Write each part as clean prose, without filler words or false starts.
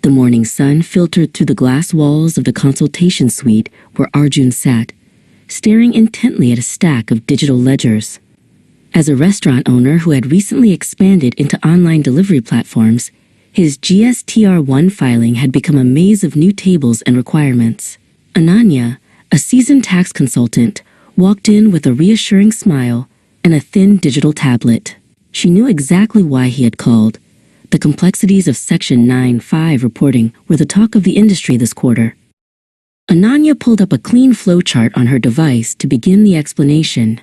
The morning sun filtered through the glass walls of the consultation suite where Arjun sat, staring intently at a stack of digital ledgers. As a restaurant owner who had recently expanded into online delivery platforms, his GSTR1 filing had become a maze of new tables and requirements. Ananya, a seasoned tax consultant, walked in with a reassuring smile and a thin digital tablet. She knew exactly why he had called. The complexities of Section 9(5) reporting were the talk of the industry this quarter. Ananya pulled up a clean flowchart on her device to begin the explanation.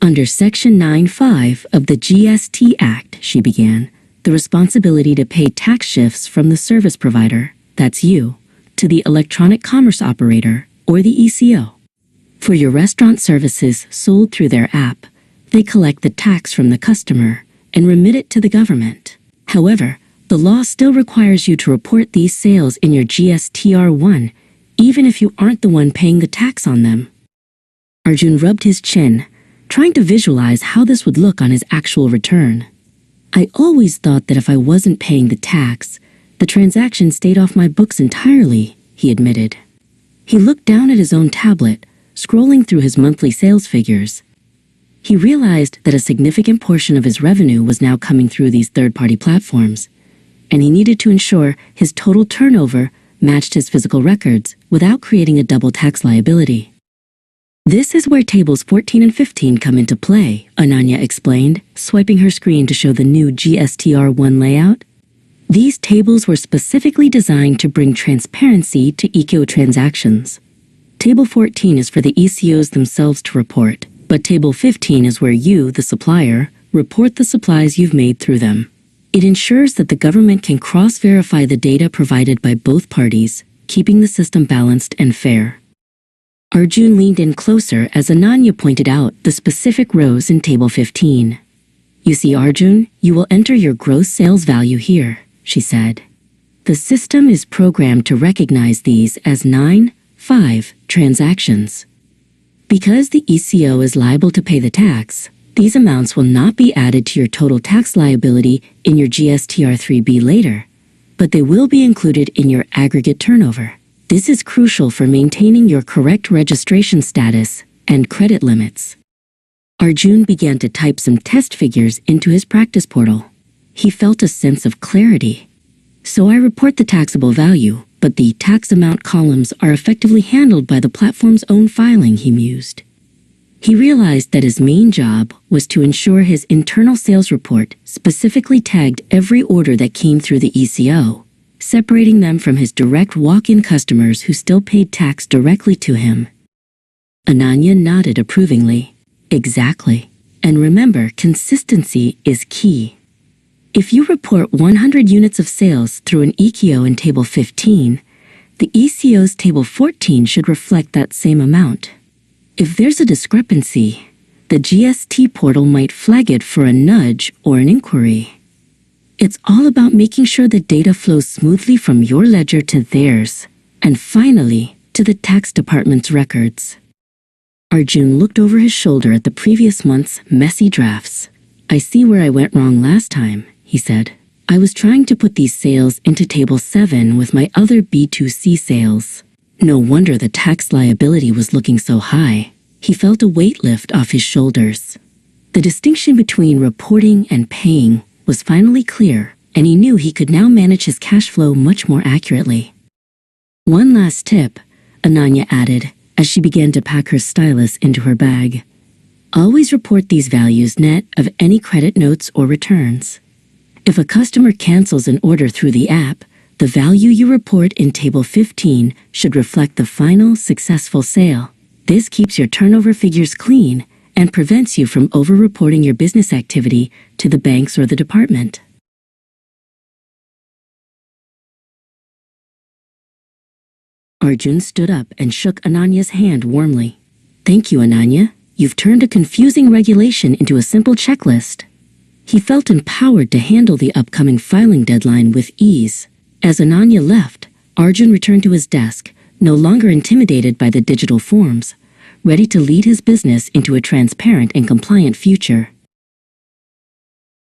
Under Section 9(5) of the GST Act, she began, the responsibility to pay tax shifts from the service provider, that's you, to the electronic commerce operator, or the ECO. For your restaurant services sold through their app, they collect the tax from the customer and remit it to the government. However, the law still requires you to report these sales in your GSTR1, even if you aren't the one paying the tax on them. Arjun rubbed his chin, trying to visualize how this would look on his actual return. I always thought that if I wasn't paying the tax, the transaction stayed off my books entirely, he admitted. He looked down at his own tablet, scrolling through his monthly sales figures. He realized that a significant portion of his revenue was now coming through these third-party platforms, and he needed to ensure his total turnover matched his physical records without creating a double tax liability. This is where tables 14 and 15 come into play, Ananya explained, swiping her screen to show the new GSTR1 layout. These tables were specifically designed to bring transparency to ECO transactions. Table 14 is for the ECOs themselves to report, but Table 15 is where you, the supplier, report the supplies you've made through them. It ensures that the government can cross-verify the data provided by both parties, keeping the system balanced and fair. Arjun leaned in closer as Ananya pointed out the specific rows in Table 15. You see, Arjun, you will enter your gross sales value here, she said. The system is programmed to recognize these as 9(5) transactions. Because the ECO is liable to pay the tax, these amounts will not be added to your total tax liability in your GSTR3B later, but they will be included in your aggregate turnover. This is crucial for maintaining your correct registration status and credit limits. Arjun began to type some test figures into his practice portal. He felt a sense of clarity. So I report the taxable value, but the tax amount columns are effectively handled by the platform's own filing, he mused. He realized that his main job was to ensure his internal sales report specifically tagged every order that came through the ECO, separating them from his direct walk-in customers who still paid tax directly to him. Ananya nodded approvingly. Exactly. And remember, consistency is key. If you report 100 units of sales through an ECO in Table 15, the ECO's Table 14 should reflect that same amount. If there's a discrepancy, the GST portal might flag it for a nudge or an inquiry. It's all about making sure the data flows smoothly from your ledger to theirs, and finally, to the tax department's records. Arjun looked over his shoulder at the previous month's messy drafts. I see where I went wrong last time, he said. I was trying to put these sales into Table 7 with my other B2C sales. No wonder the tax liability was looking so high. He felt a weight lift off his shoulders. The distinction between reporting and paying was finally clear, and he knew he could now manage his cash flow much more accurately. One last tip, Ananya added, as she began to pack her stylus into her bag. Always report these values net of any credit notes or returns. If a customer cancels an order through the app, the value you report in Table 15 should reflect the final successful sale. This keeps your turnover figures clean and prevents you from over-reporting your business activity to the banks or the department. Arjun stood up and shook Ananya's hand warmly. Thank you, Ananya. You've turned a confusing regulation into a simple checklist. He felt empowered to handle the upcoming filing deadline with ease. As Ananya left, Arjun returned to his desk, no longer intimidated by the digital forms, ready to lead his business into a transparent and compliant future.